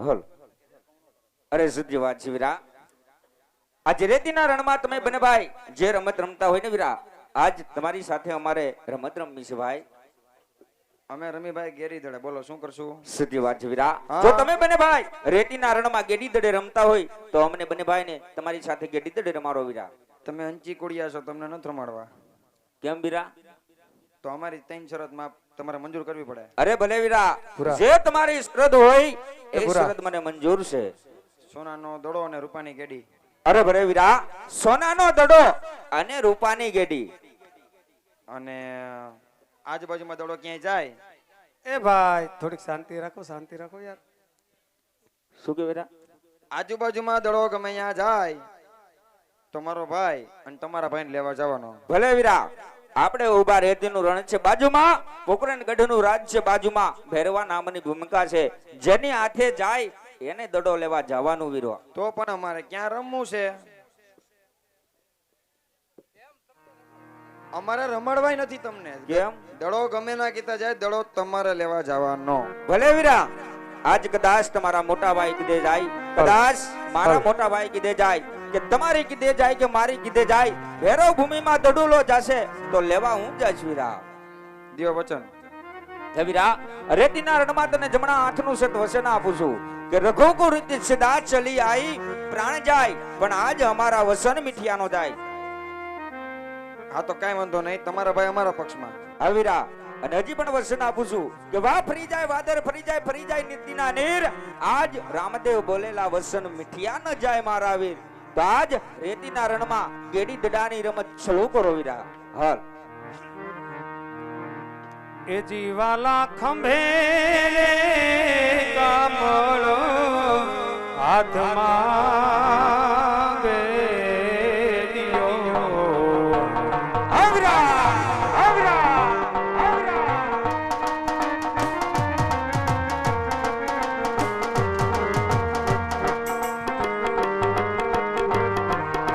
હલ અરે સત્ય વાત છે વીરા. આજે રેતીના રણમાં તમે બને ભાઈ જે રમત રમતા હોય ને વીરા, આજ તમારી સાથે અમારે રમત રમવી છે ભાઈ. અમે રમી ભાઈ ગેરી દડે, બોલો શું કરશું? સત્ય વાત છે વીરા. જો તમે બને ભાઈ રેતીના રણમાં ગેડી દડે રમતા હોય તો અમને બને ભાઈ ને તમારી સાથે ગેડી દડે રમાડો વીરા. તમે અંચી કુડિયા છો, તમને નથી રમાડવા. કેમ વીરા? તો અમારી 3 શરતમાં તમારે મંજૂર કરવી પડે. અરે ભલે વીરા, જે તમારી શરત હોય એ શરત મને મંજૂર છે. સોનાનો દડો અને રૂપાની ગેડી. અરે ભલે વીરા, સોનાનો દડો અને રૂપાની ગેડી. અને આજુબાજુમાં દડો ક્યાંય જાય. એ ભાઈ થોડીક શાંતિ રાખો યાર. શું કે વીરા? આજુબાજુમાં દડો ગમે ત્યાં જાય તો મારો ભાઈ અને તમારા ભાઈને લેવા જવાનો. ભલે વીરા, આપણે ઉભા રેતીનું રણ છે બાજુમાં, પોકરણ ગઢનું રાજ છે બાજુમાં, ભૈરવા નામની ભૂમિકા છે, જેની હાથે જાય એને દડો લેવા જવાનું વીરો. તો પણ અમારે ક્યાં રમવું છે? અમારે રમાડવાય નથી તમને. કેમ? દડો ગમે ના કીધા જાય, દડો તમારે લેવા જવાનો. ભલે વીરા, આજ કદાચ તમારા મોટા ભાઈ કીધે જાય, કદાચ મારા મોટા ભાઈ કીધે જાય, કે તમારી કીધે જાય કે મારી કીધે જાય, ભૈરવ ભૂમિમાં દડુલો જશે તો લેવા હું જઈશ વીરા. દિયો વચન. હે વીરા, રેતીના રણમાં તને જમણા હાથનું સત વસન આપું છું કે રઘુકુ રીત સદા ચલી આઈ, પ્રાણ જાય પણ આજ અમારા વસન મીઠિયાનો જાય. હા તો કઈ વાંધો નહીં, તમારા ભાઈ અમારા પક્ષમાં. હા વીરા, અને હજી પણ વસન આપું છું કે વાહ ફરી જાય વાદર ફરી જાય નીતિના નીર, આજ રામદેવ બોલેલા વસન મીઠિયા ન જાય મારા વીર. તો આજ રેતીના રણમાં ગેડી દડાની રમત શરૂ કરો વીરા. હાલ એ જીવાલા ખંભે કામળો હાથમાં ગેડીયો. આવરા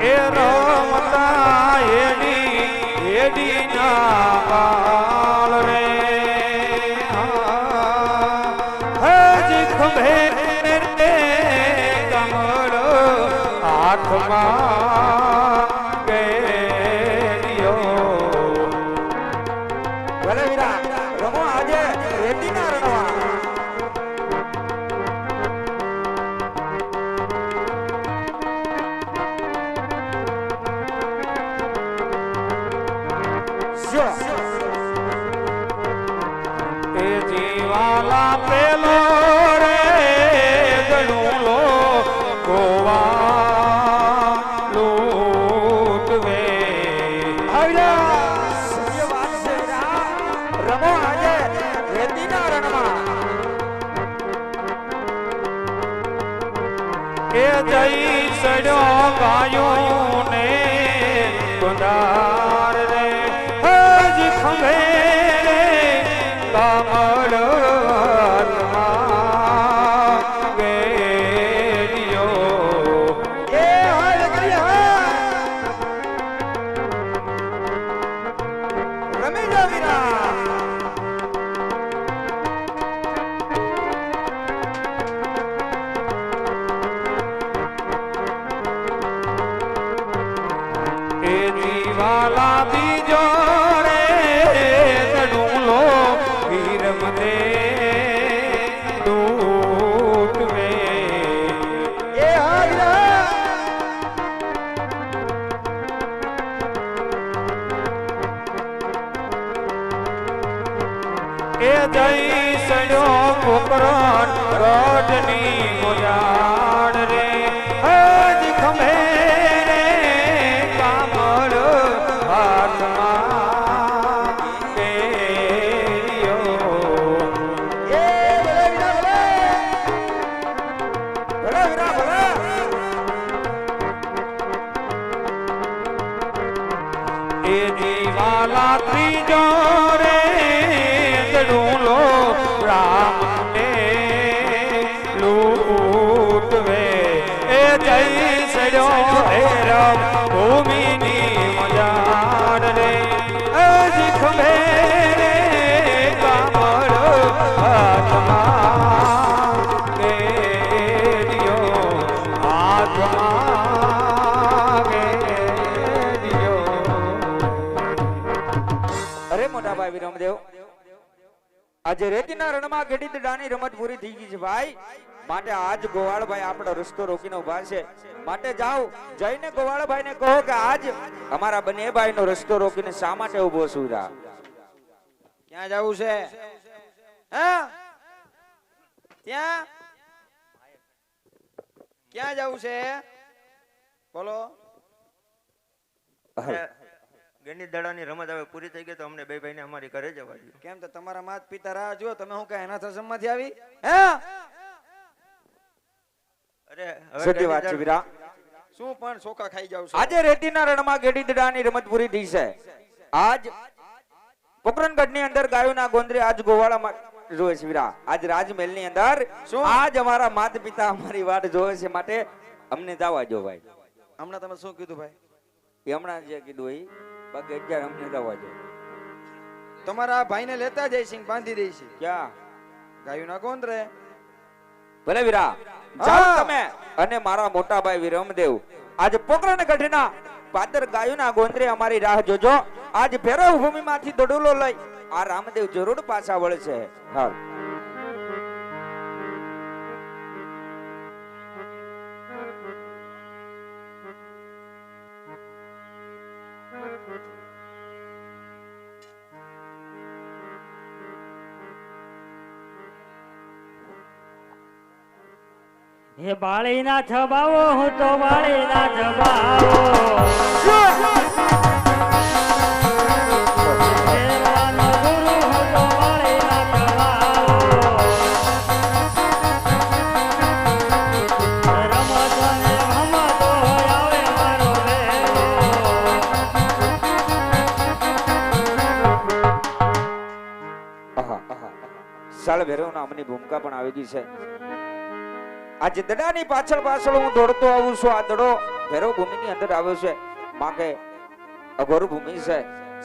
એ રમતા એડી ના બાળ રે, હજી ખંભે કમળ હાથમાં ગેડીયો. ભલે વીરા, રમો આજે રેતીના રણમાં. એ જીવાલા પેલો રે ગણુલો ગોવા લૂટવે. સત્ય વાત છે વીરા, રમો આજે રેતીના રણમાં. એ જઈ સડ્યો ગાયો ને ગુંદાર રે, હજી ખંભે કમળ હાથમાં ગેડીયો. એ હાલ કરી હા, રમી જા વીરા. એ જીવાલા બીજો રે તડુલો વીર મને લૂટવે. એ હાલ વીરા. એ જઈ સડ્યો પોકરણ રોડની મોજાડ રે, હજ ખંભે રે કામળ હાથમાં ગેડીયો. એ ભલે વીરા, ભલે વીરા, ભલે. એ દીવાલા ત્રીજો રે દડુલો રામને લૂટવે. એ રામદેવ આજે રેતીના રણમાં ગેડી દડાની રમત પૂરી થઈ ગઈ છે ભાઈ, માટે આજ ગોવાળભાઈ આપણો રસ્તો રોકીને ઉભા છે, માટે જાઓ જઈને ગોવાળભાઈને કહો કે આજ અમારા બંને ભાઈનો રસ્તો રોકીને શા માટે ઉભો છું રા? ક્યાં જવું છે? હા ત્યાં ક્યાં જવું છે? બોલો. ગેંડી દડાની રમત હવે પૂરી થઈ ગઈ તો અમને બે ભાઈને અમારી ઘરે જવા દો. કેમ તો તમારા માત પિતા રાહ જુઓ, તમે હું કઈ એના સસમમાંથી આવી? હા અરે સત્ય વાત છે વીરા. શું પણ સોકા ખાઈ જાવ છો? આજે રેતીના રણમાં ગેડી દડાની રમત પૂરી થઈ છે. આજ પોકરણગઢની અંદર ગાયોના ગોંદરે આજ ગોવાળામાં જોવે છે વીરા. આજ રાજમહેલની અંદર શું? આજ અમારા માતા પિતા અમારી વાટ જોવે છે, માટે અમને જવા દો ભાઈ. હમણાં તમે શું કીધું ભાઈ? એ હમણાં જે કીધું એ બાકી અત્યારે અમને જવા દો. તમારા ભાઈને લેતા જઈશી, બાંધી દઈશી. ક્યાં? ગાયુના ગોંદરે. ભલે વીરા જાઓ હા. તમે અને મારા મોટા ભાઈ વિરમદેવ આજ પોકરણગઢના પાદર ગાયોના ગોંદરે અમારી રાહ જોજો. આજ ભેરવ ભૂમિમાંથી દડુલો લઈ આ રામદેવ જરૂર પાછા વળે છે. હા હે બાળીના છબાવો હું તો બાળીના છબાવો દેવાનો ગુરુ હું તો બાળીના છબાવો રમતો ને ભમતો આવે મારો વેલો સાલ ભેરવના અમની ભૂમિકા પણ આવી ગઈ છે. આજે દડાની પાછળ પાછળ હું દોડતો આવું છું. આ દડો ભેરવ ભૂમિની અંદર આવ્યો છે, માકે અઘોર ભૂમિ છે.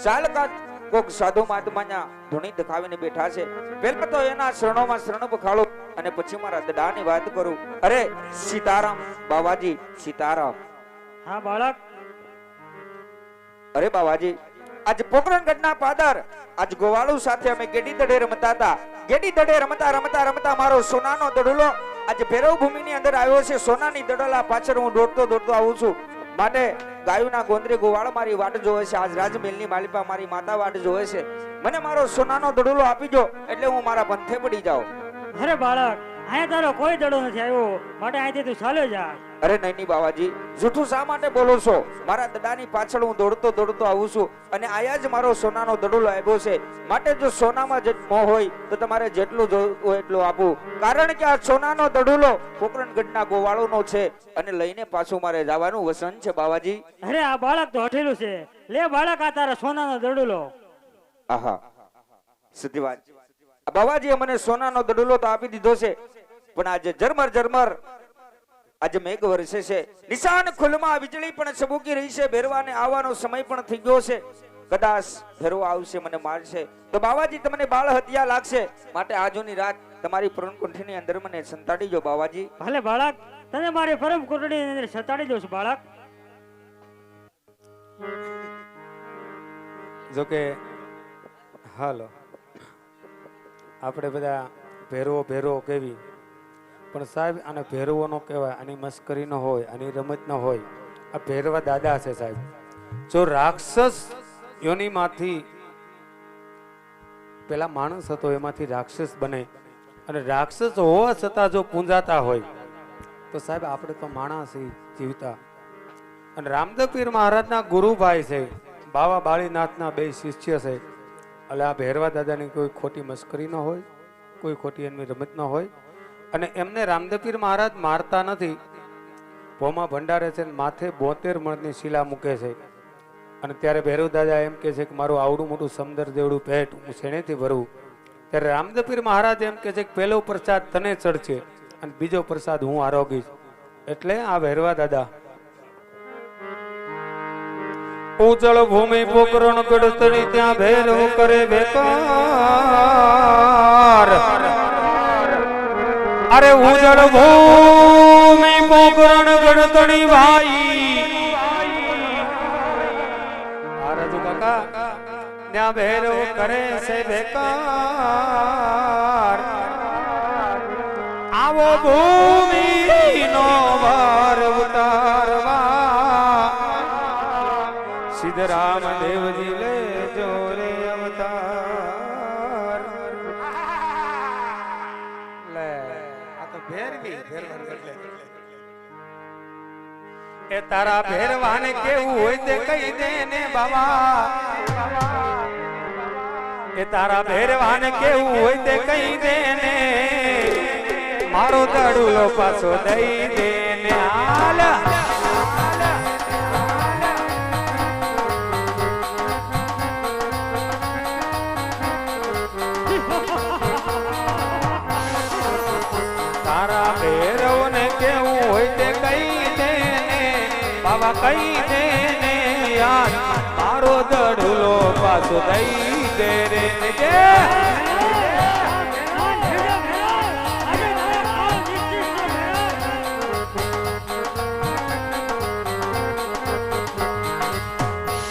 સાલ કા કોક સાધુ મહાત્માના ધૂણી દખાવીને બેઠા છે. પહેલા તો એના શરણોમાં શરણ બખાડો અને પછી મારા દડાની વાત કરું. અરે સીતારામ બાવાજી, સીતારામ. હા બાળક. અરે બાવાજી, આજ પોકરણગઢના પાદર આજ ગોવાળુ સાથે અમે ગેડી દડે રમતા હતા. ગેડી દડે રમતા રમતા રમતા મારો સોનાનો દડુલો આજે ભેરવ ભૂમિની અંદર આવ્યો છે. સોનાની દડોલા પાછળ હું દોડતો દોડતો આવું છું, માટે ગાયોના ગોંદરે ગોવાળ મારી વાટ જોવે છે. આજ રાજમહેલની માલિકા મારી માતા વાટ જોવે છે. મને મારો સોનાનો દડુલો આપી દો એટલે હું મારા પંથે પડી જાઉં. અરે બાળક, અહીંયા તારો કોઈ દડો નથી આવ્યો, માટે અહીંથી તું ચાલ્યો જા. અરે નહીં નહીં બાવાજી, જૂઠું શા માટે બોલો છો? મારા દડાની પાછળ હું દોડતો દોડતો આવું છું અને આયા જ મારો સોનાનો દડુલો આવ્યો છે. માટે જો સોનામાં જ મોહ હોય તો તમારે જેટલું જોવું હોય એટલું આપું, કારણ કે આ સોનાનો દડુલો પોકરણગઢના ગોવાળોનો છે અને લઈને પાછું મારે જવાનું વસન છે બાવાજી. અરે આ બાળક તો હઠેલું છે. લે બાળક, આ તારા સોનાનો દડુલો. આહા, સીધી વાત. બાવાજીએ મને સોનાનો દડુલો તો આપી દીધો છે, પણ આજે ઝરમર ઝરમર આજે મેઘ વરસે છે. નિશાન ખુલમાં વીજળી પણ ચબૂકી રહી છે. ભેરવાને આવવાનો સમય પણ થઈ ગયો છે. કદાચ ભેરવો આવશે, મને મારશે તો બાવાજી તમને બાળ હત્યા લાગશે. માટે આજની રાત તમારી પ્रणकुंठीની અંદર મને સંતાડી જો બાવાજી. ભલે બાળક, તને મારી પરમ કોટડીની અંદર સતાડી દઉં છું બાળક. જોકે હાલો આપણે બધા ભેરવો ભેરવો કેવી, પણ સાહેબ આને ભેરવો નો કહેવાય, આની મસ્કરી ન હોય, આની રમત ન હોય. આ ભેરવા દાદા છે સાહેબ. જો રાક્ષસ યોનીમાંથી પેલા માણસ હતો એમાંથી રાક્ષસ બને અને રાક્ષસ હોવા છતાં જો પૂંજાતા હોય તો સાહેબ આપણે તો માણસ જીવતા. અને રામદેવ પીર મહારાજના ગુરુભાઈ છે, બાવા બાળીનાથના બે શિષ્ય છે. એટલે આ ભેરવા દાદાની કોઈ ખોટી મસ્કરી ન હોય, કોઈ ખોટી એમની રમત ન હોય. અને એમને રામદેવ પીર મહારાજ મારતા નથી, ભોમાં ભંડારે છે, માથે 72 મણની શિલા મૂકે છે. અને ત્યારે ભૈરવ દાદા એમ કે છે કે મારું આવડું મોટું સમદર જેવડું પેટ હું શેનેથી ભરું. ત્યારે રામદેવ પીર મહારાજ એમ કે છે કે પહેલો પ્રસાદ તને ચડશે અને બીજો પ્રસાદ હું આરોગીશ. એટલે આ ભૈરવા દાદા ઉજળ ભૂમિ પોકરણ ગઢતરી ત્યાં ભેરવ કરે બેકાર. અરે ઉજળ ભૂમિ પોકરણ ગઢતરી ભાઈ રાજુ કાકા ને ત્યાં ભેરવ કરે છે બેકાર આવો ભૂમિનો ભાર ઉતારવા સિદ્ધરામ દેવજી લે જોરે અવતાર લે આ તો ભેરવી ભેરવાનું એટલે એ તારા ભેરવાને કેવું હોય તે કહી દે ને બાબા એ તારા ભેરવાને કેવું હોય તે કહી દે ને મારો દડુલો પાછો દઈ દે ને હાલ તારા ભેરવને કેવું હોય તે કહી દે બાબા કહી દે ને યાર મારો દડુલો પાછો દઈ દે રે કે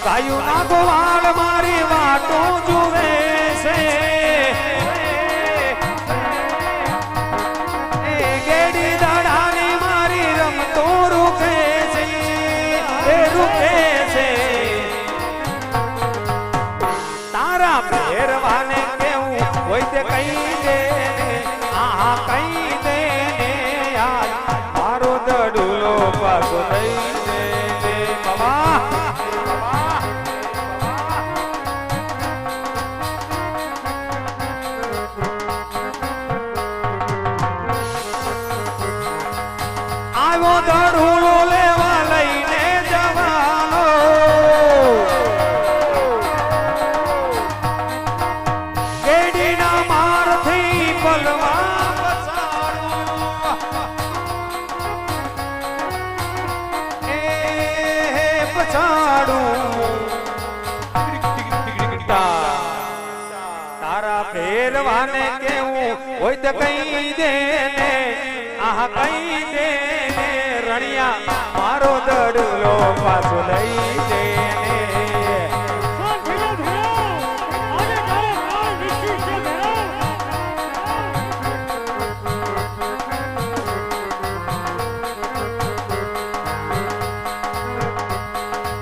કાયું ના ગોવાળ મારી વાટું જુએ છે એ ગેડી દાડાની મારી રમતો રૂકે છે એ રૂકે છે તારા ભેરવાને કેવું હોય તે કહી દે આ કહી દે ને યાર મારો દડુલો પાછો દઈ દે ને બાબા આવ્યો દડુલો લેવા લઈને જવાનો ગેડીના મારથી પલવા પછાડું એ પછાડું તારા ફેરવાને કેવું હોય તો કહી દે ને આહ કહી દે ને રણિયા મારો દડુલો પાછો લઈ દે ને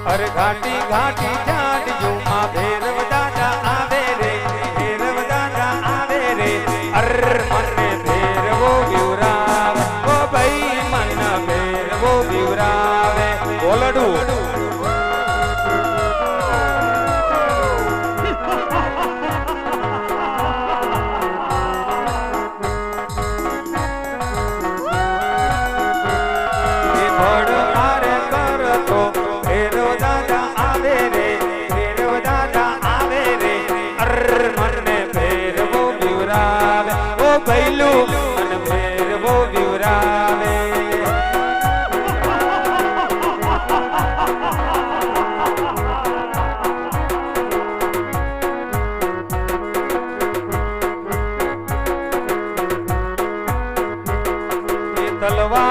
અરે ઘાટી ઘાટી જાડ્યું માં ભેરવ દાદા આવે રે ભેરવ દાદા આવે રે અર મને ભેરવો વિવરાવે ઓ ભાઈ મન ભેરવો વિવરાવે બોલડું એ ભડ મારે કરતો ભેરવ દાદા આવે રે ભેરવ દાદા આવે રે અર મને ભેરવો વિવરાવે ઓ ભૈલું મને ભેરવો વિવરાવે એ તલવાર